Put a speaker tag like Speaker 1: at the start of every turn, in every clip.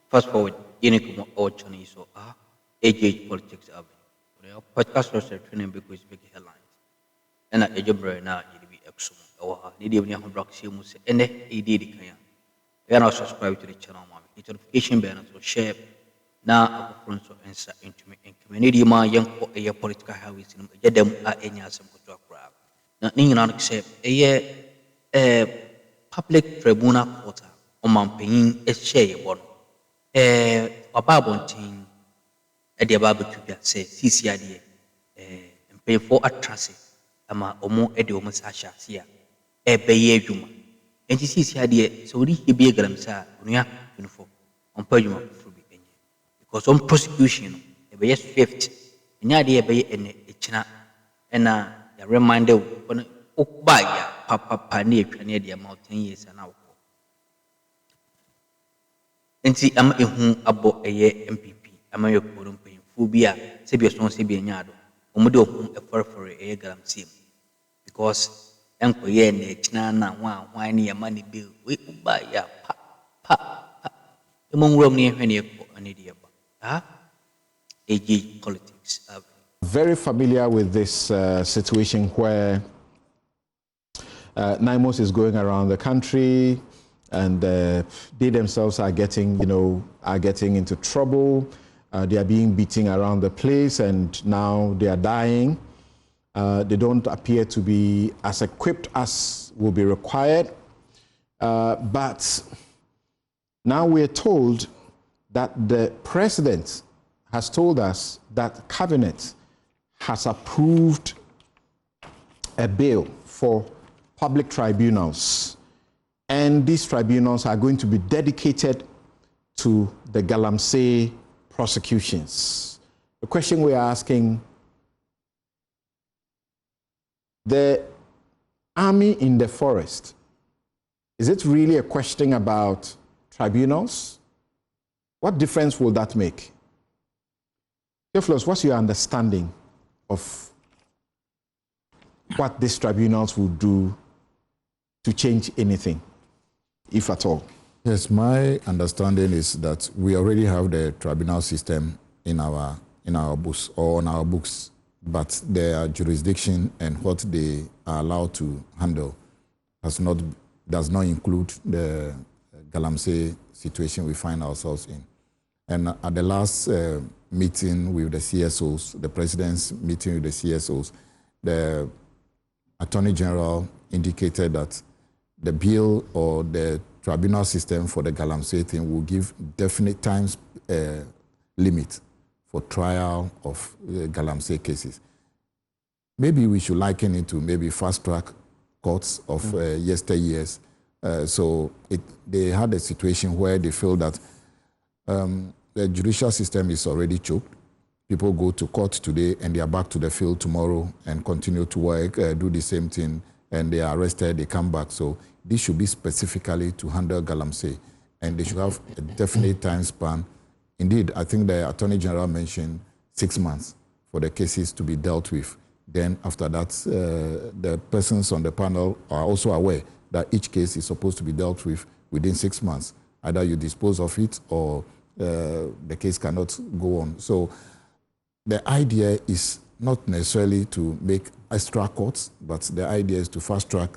Speaker 1: Fast forward, ini kuma ochani so age politics abi. Podcast roster training because big headlines. And at ejobra na be exum. Ni dia punya block si musa. Ene idi di kaya. You now subscribe to the channel, mami. It's notification bell so share. Na Akuffo so answer into me. Community ma yang ko aya political highways ni jadam a enya sam ko akra. Na ni na accept public tribunal court o man payin e share bon. Papa bontin e dia ba betu bia say sisi ade mpayfo atrase ama omo e de omo sa hya e beye adwuma enti sisi ade so ri hebie Galamsey onua uniform on pa adwuma furu bi enye because on prosecution e beye swift nya ade e beye ene e kina na ya reminder o ba ya papa na etwane de ama 10 years na enti ama ehu abo eye MPP ama yekoro mpanyimfo bi a se bi so se bi nyaado omude ohu eforefore eye Galamsey because enkoye na ekina na hwan ne yama ne bill we uba ya pa emonwuram ne ehwe ne ekọ ane de ba age politics.
Speaker 2: Very familiar with this situation where NIMOS is going around the country and they themselves are getting, into trouble. They are being beaten around the place and now they are dying. They don't appear to be as equipped as will be required. But now we're told that the president has told us that cabinet has approved a bill for public tribunals. And these tribunals are going to be dedicated to the Galamsey prosecutions. The question we are asking, the army in the forest, is it really a question about tribunals? What difference will that make? Theophilus, what's your understanding of what these tribunals will do to change anything, if at all?
Speaker 3: Yes, my understanding is that we already have the tribunal system in our books or on our books, but their jurisdiction and what they are allowed to handle does not include the Galamsey situation we find ourselves in. And at the last meeting with the CSOs, the president's meeting with the CSOs, the Attorney General indicated that the bill or the tribunal system for the Galamsey thing will give definite time limit for trial of Galamsey cases. Maybe we should liken it to maybe fast-track courts of yesteryears. So they had a situation where they feel that the judicial system is already choked. People go to court today and they are back to the field tomorrow and continue to work, do the same thing, and they are arrested, they come back. So this should be specifically to handle Galamsey, and they should have a definite time span. Indeed, I think the Attorney General mentioned 6 months for the cases to be dealt with. Then after that, the persons on the panel are also aware that each case is supposed to be dealt with within 6 months. Either you dispose of it or the case cannot go on. So the idea is not necessarily to make extra courts, but the idea is to fast-track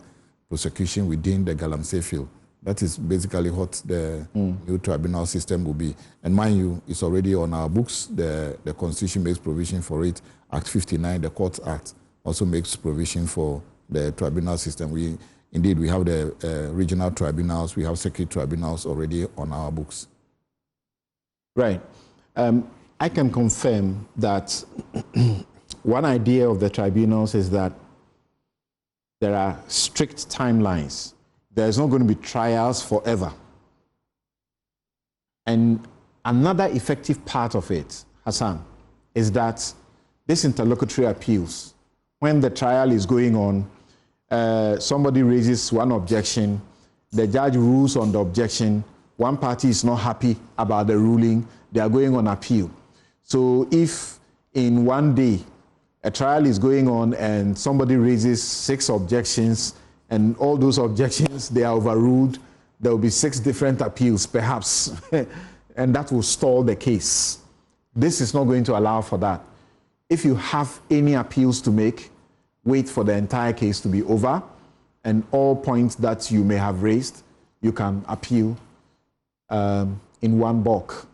Speaker 3: prosecution within the Galamsey field. That is basically what the new tribunal system will be. And mind you, it's already on our books. The Constitution makes provision for it. Act 59, the Courts Act, also makes provision for the tribunal system. We have the regional tribunals, we have circuit tribunals already on our books.
Speaker 2: Right. I can confirm that one idea of the tribunals is that there are strict timelines. There's not going to be trials forever. And another effective part of it, Hassan, is that this interlocutory appeals, when the trial is going on, somebody raises one objection, the judge rules on the objection, one party is not happy about the ruling, they are going on appeal. So if in one day a trial is going on and somebody raises 6 objections and all those objections, they are overruled, there will be 6 different appeals perhaps. and that will stall the case. This is not going to allow for that. If you have any appeals to make, wait for the entire case to be over, and all points that you may have raised, you can appeal in one bulk.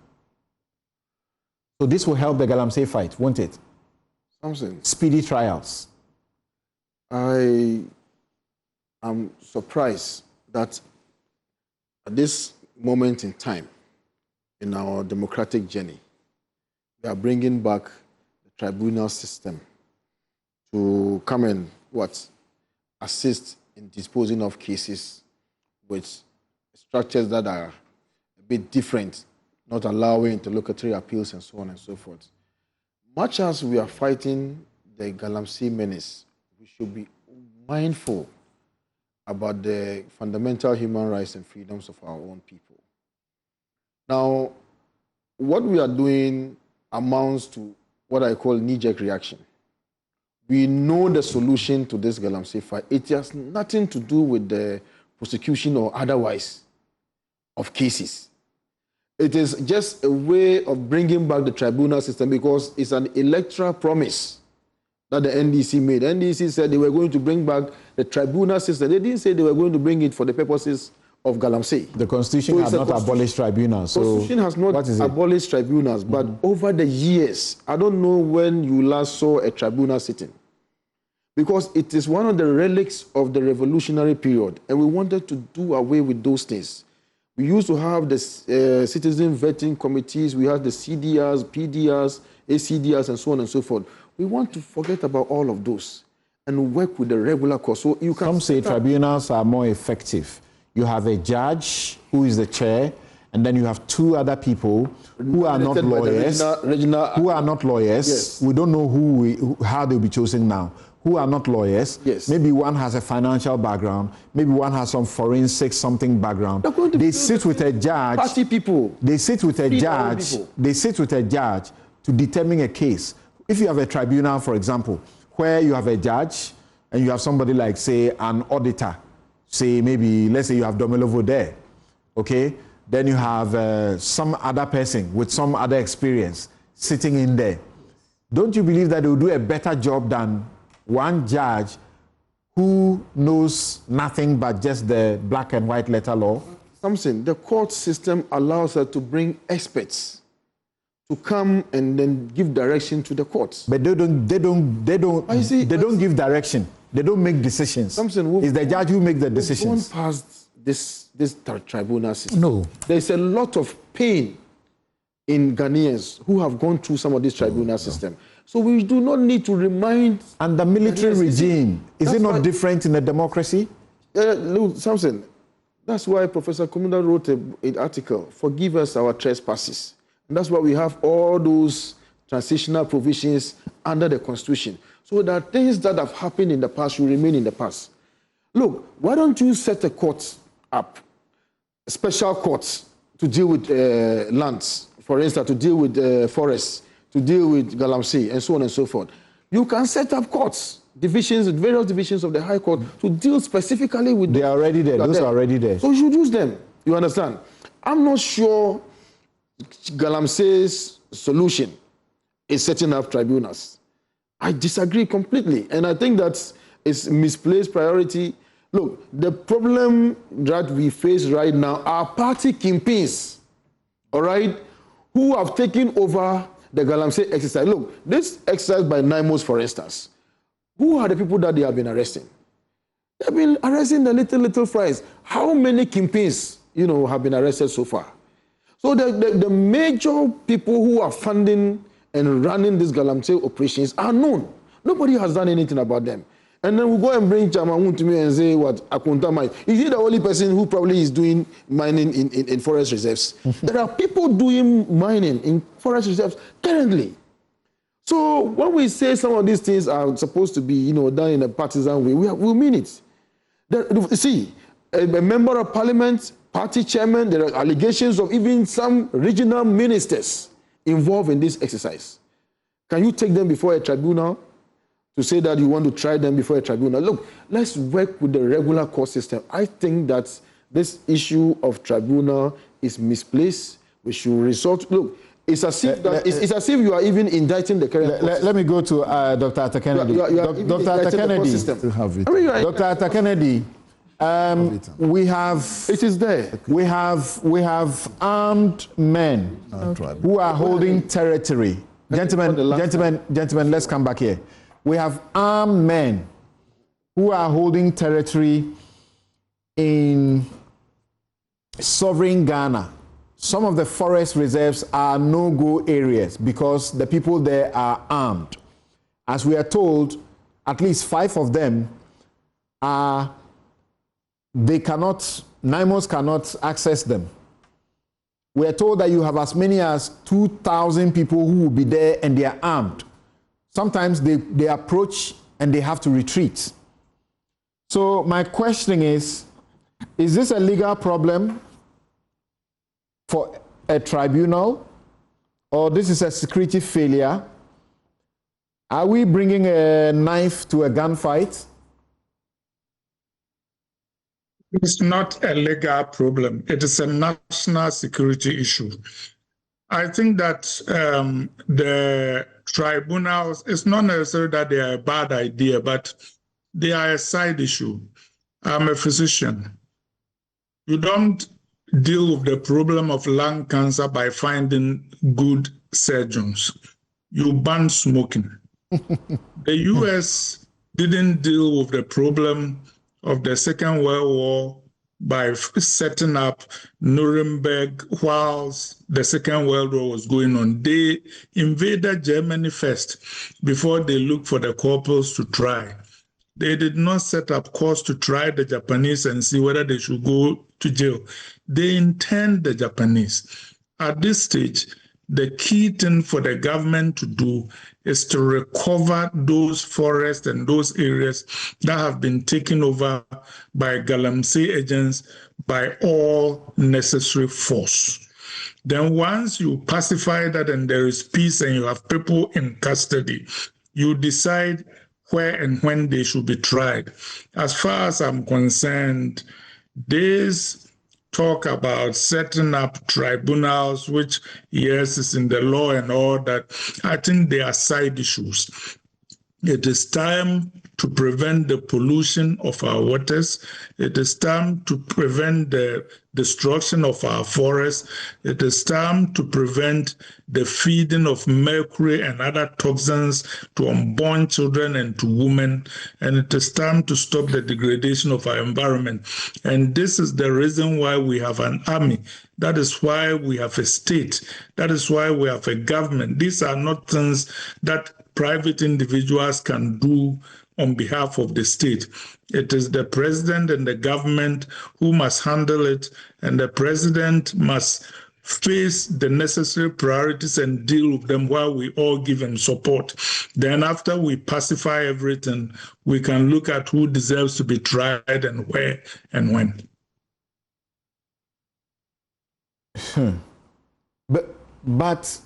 Speaker 2: So this will help the Galamsey fight, won't it?
Speaker 4: Something.
Speaker 2: Speedy trials.
Speaker 4: I am surprised that at this moment in time in our democratic journey, we are bringing back the tribunal system to come and assist in disposing of cases with structures that are a bit different, not allowing interlocutory appeals and so on and so forth. Much as we are fighting the Galamsey menace, we should be mindful about the fundamental human rights and freedoms of our own people. Now, what we are doing amounts to what I call knee-jerk reaction. We know the solution to this Galamsey fight. It has nothing to do with the prosecution or otherwise of cases. It is just a way of bringing back the tribunal system because it's an electoral promise that the NDC made. The NDC said they were going to bring back the tribunal system. They didn't say they were going to bring it for the purposes of Galamsey.
Speaker 2: The Constitution has not abolished tribunals.
Speaker 4: The Constitution has not abolished tribunals, but over the years, I don't know when you last saw a tribunal sitting. Because it is one of the relics of the revolutionary period, and we wanted to do away with those things. We used to have the citizen vetting committees, we had the CDRs, PDRs, ACDRs, and so on and so forth. We want to forget about all of those and work with the regular course. So you can
Speaker 2: Some say tribunals are more effective. You have a judge who is the chair, and then you have two other people who are not lawyers. Who are not lawyers.
Speaker 4: Yes.
Speaker 2: We don't know how they'll be chosen now. Who are not lawyers.
Speaker 4: Yes.
Speaker 2: Maybe one has a financial background. Maybe one has some forensic something background. They sit with a judge.
Speaker 4: Party people.
Speaker 2: They sit with a judge. They sit with a judge to determine a case. If you have a tribunal, for example, where you have a judge and you have somebody like, say, an auditor, say maybe, let's say you have Domelovo there, okay? Then you have some other person with some other experience sitting in there. Don't you believe that they will do a better job than one judge who knows nothing but just the black and white letter law?
Speaker 4: Something. The court system allows us to bring experts to come and then give direction to the courts.
Speaker 2: But they don't give direction. They don't make decisions. It's the judge who makes the decisions.
Speaker 4: We've gone past this tribunal system.
Speaker 2: No.
Speaker 4: There's a lot of pain in Ghanaians who have gone through some of this tribunal system. So we do not need to remind...
Speaker 2: And the military regime, is it not different in a democracy?
Speaker 4: Look, Samson, that's why Professor Komunda wrote an article, Forgive Us Our Trespasses. And that's why we have all those transitional provisions under the Constitution. So that things that have happened in the past will remain in the past. Look, why don't you set a court up, special courts, to deal with lands, for instance, to deal with forests, to deal with Galamsey, and so on and so forth. You can set up courts, divisions, various divisions of the High Court to deal specifically with...
Speaker 2: They are already there. Those are already there.
Speaker 4: So you should use them. You understand? I'm not sure Galamsey's solution is setting up tribunals. I disagree completely. And I think that it's misplaced priority. Look, the problem that we face right now are party kingpins, all right, who have taken over the Galamsey exercise. Look, this exercise by NIMOS, for instance, who are the people that they have been arresting? They've been arresting the little fries. How many kingpins, have been arrested so far? So the major people who are funding and running these Galamsey operations are known. Nobody has done anything about them. And then we go and bring Chamaun to me and say, what, Akunta mine? Is he the only person who probably is doing mining in forest reserves? There are people doing mining in forest reserves currently. So when we say some of these things are supposed to be, done in a partisan way, we mean it. See, a member of parliament, party chairman, there are allegations of even some regional ministers involved in this exercise. Can you take them before a tribunal to say that you want to try them before a tribunal? Look, let's work with the regular court system. I think that this issue of tribunal is misplaced. We should resort. Look, it's as if it's as if you are even indicting the current.
Speaker 2: Let me go to Dr. Atta Kennedy. Dr. Atta Kennedy. Dr. Atta Kennedy. We have.
Speaker 4: It is there.
Speaker 2: We have armed men who are holding territory. Gentlemen, let's come back here. We have armed men who are holding territory in sovereign Ghana. Some of the forest reserves are no-go areas because the people there are armed. As we are told, at least 5 of them are, NIMOS cannot access them. We are told that you have as many as 2,000 people who will be there and they are armed. Sometimes they approach and they have to retreat. So my question is this a legal problem for a tribunal, or this is a security failure? Are we bringing a knife to a gunfight?
Speaker 5: It's not a legal problem. It is a national security issue. I think that the tribunals, it's not necessarily that they are a bad idea, but they are a side issue. I'm a physician. You don't deal with the problem of lung cancer by finding good surgeons. You ban smoking. The US didn't deal with the problem of the Second World War by setting up Nuremberg whilst the Second World War was going on. They invaded Germany first before they looked for the corporals to try. They did not set up courts to try the Japanese and see whether they should go to jail. They interned the Japanese. At this stage, the key thing for the government to do is to recover those forests and those areas that have been taken over by Galamsey agents by all necessary force. Then once you pacify that and there is peace and you have people in custody, you decide where and when they should be tried. As far as I'm concerned, this talk about setting up tribunals, which, yes, is in the law and all that, I think they are side issues. It is time to prevent the pollution of our waters. It is time to prevent the destruction of our forests. It is time to prevent the feeding of mercury and other toxins to unborn children and to women. And it is time to stop the degradation of our environment. And this is the reason why we have an army. That is why we have a state. That is why we have a government. These are not things that private individuals can do on behalf of the state. It is the president and the government who must handle it, and the president must face the necessary priorities and deal with them while we all give him support. Then after we pacify everything, we can look at who deserves to be tried and where and when.
Speaker 2: But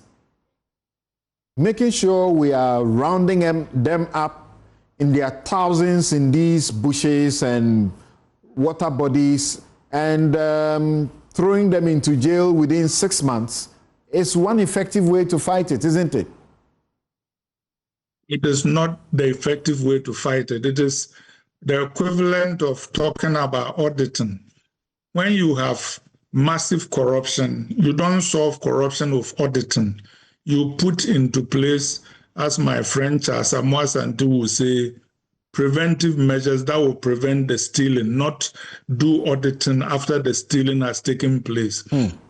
Speaker 2: making sure we are rounding them up in their thousands in these bushes and water bodies and throwing them into jail within 6 months is one effective way to fight it, isn't it?
Speaker 5: It is not the effective way to fight it. It is the equivalent of talking about auditing. When you have massive corruption, you don't solve corruption with auditing. You put into place, as my friend Charles Amwasanti will say, preventive measures that will prevent the stealing, not do auditing after the stealing has taken place.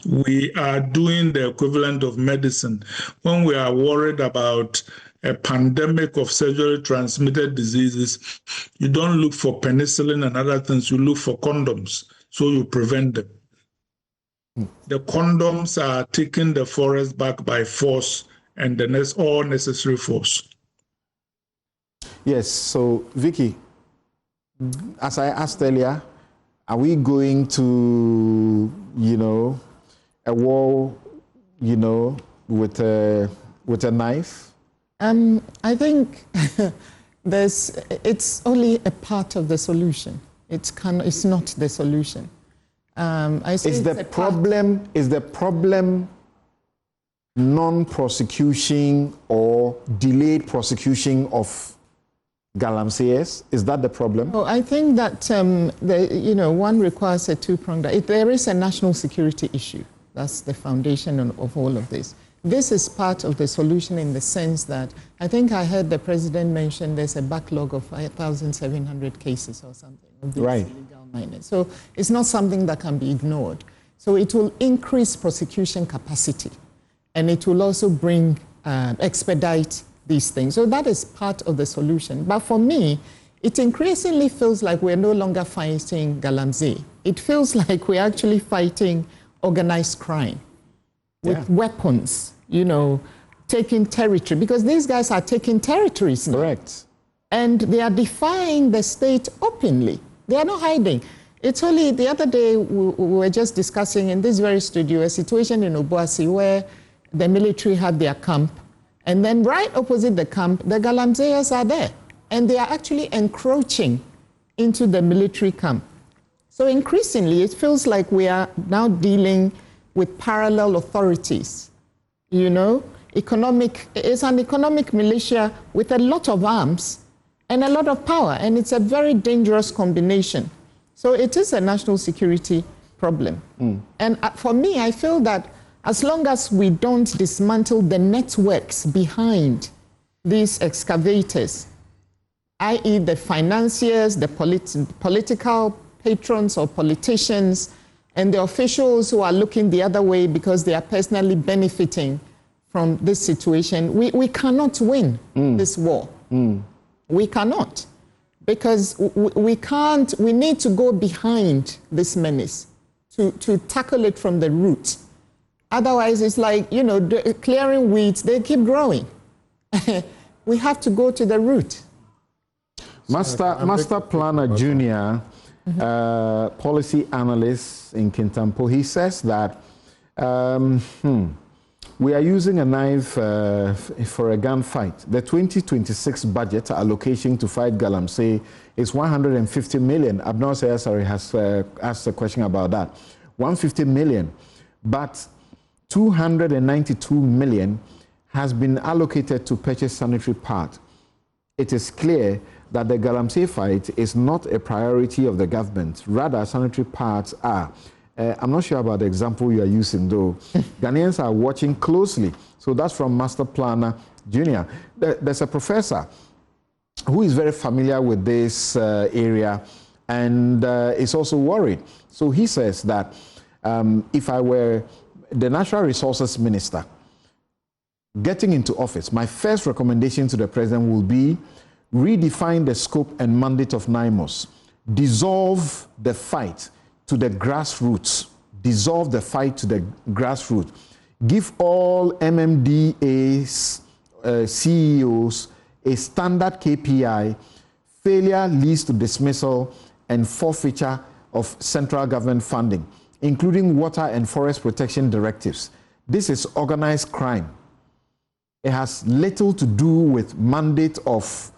Speaker 5: We are doing the equivalent of medicine. When we are worried about a pandemic of sexually transmitted diseases, you don't look for penicillin and other things, you look for condoms, so you prevent them. The condoms are taking the forest back by force and all necessary force.
Speaker 2: Yes, so Vicky, as I asked earlier, are we going to, a war, with a knife?
Speaker 6: I think it's only a part of the solution. It's not the solution.
Speaker 2: Is the problem non-prosecution or delayed prosecution of Galamseyers? Is that the problem?
Speaker 6: Oh, I think that one requires a two-pronged. If there is a national security issue, that's the foundation of all of this. This is part of the solution in the sense that I think I heard the president mention there's a backlog of 5,700 cases or something of these illegal miners. So it's not something that can be ignored. So it will increase prosecution capacity, and it will also bring expedite these things. So that is part of the solution. But for me, it increasingly feels like we're no longer fighting Galamsey. It feels like we're actually fighting organized crime with weapons, taking territory, because these guys are taking territories now.
Speaker 2: Correct.
Speaker 6: And they are defying the state openly. They are not hiding. It's only the other day we were just discussing in this very studio a situation in Obuasi where the military had their camp, and then right opposite the camp, the Galamseyers are there, and they are actually encroaching into the military camp. So increasingly, it feels like we are now dealing with parallel authorities. It's an economic militia with a lot of arms and a lot of power, and it's a very dangerous combination. So it is a national security problem. And for me, I feel that as long as we don't dismantle the networks behind these excavators, i.e. the financiers, the political patrons or politicians, and the officials who are looking the other way because they are personally benefiting from this situation, we cannot win this war. We cannot. Because we need to go behind this menace to tackle it from the root. Otherwise, it's like, clearing weeds, they keep growing. We have to go to the root.
Speaker 2: Master Planner Junior, policy analyst in Kintampo, he says that we are using a knife for a gunfight. The 2026 budget allocation to fight Galamsey is 150 million. Abner Sayasari has asked a question about that. 150 million, but 292 million has been allocated to purchase sanitary parts. It is clear that the Galamsey fight is not a priority of the government. Rather, sanitary parts are. I'm not sure about the example you are using, though. Ghanaians are watching closely. So that's from Master Planner Junior. There's a professor who is very familiar with this area and is also worried. So he says that if I were the Natural Resources Minister getting into office, my first recommendation to the president will be redefine the scope and mandate of NIMOS, dissolve the fight to the grassroots, dissolve the fight to the grassroots, give all MMDAs, CEOs a standard KPI, failure leads to dismissal and forfeiture of central government funding, including water and forest protection directives. This is organized crime. It has little to do with mandate of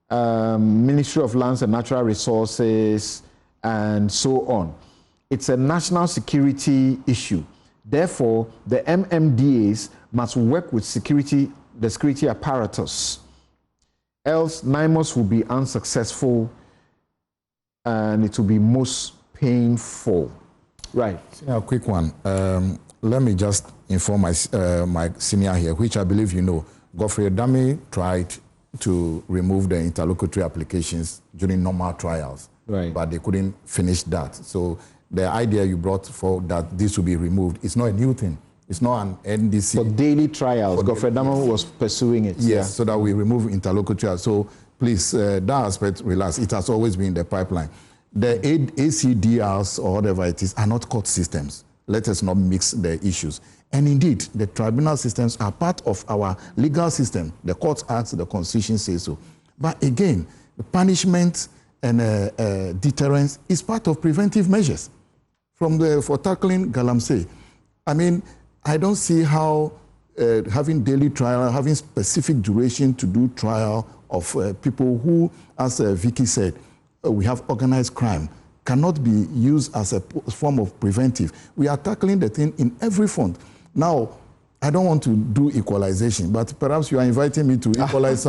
Speaker 2: Ministry of Lands and Natural Resources and so on. It's a national security issue. Therefore, the MMDAs must work with the security apparatus. Else, NIMOS will be unsuccessful and it will be most painful. Right.
Speaker 3: Yeah, a quick one. Let me just inform my senior here, which I believe you know. Godfrey Dami tried to remove the interlocutory applications during normal trials, but they couldn't finish that. So the idea you brought forward that this will be removed, it's not a new thing. It's not an NDC.
Speaker 2: For daily trials, Godfrey Dami was pursuing it.
Speaker 3: Yes, so that we remove interlocutory. So please, that aspect, relax. It has always been in the pipeline. The ACDRs or whatever it is are not court systems. Let us not mix the issues. And indeed, the tribunal systems are part of our legal system. The Court Acts, the Constitution says so. But again, the punishment and deterrence is part of preventive measures for tackling Galamsey. I mean, I don't see how having daily trial, having specific duration to do trial of people who, as Vicky said, we have organized crime, cannot be used as a form of preventive. We are tackling the thing in every front. Now, I don't want to do equalization, but perhaps you are inviting me to equalize.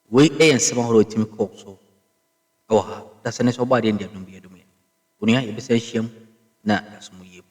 Speaker 1: We ain't some who team cook so. Oh, that's an isobody in the Dumbia. Unia, you be say shame, not as we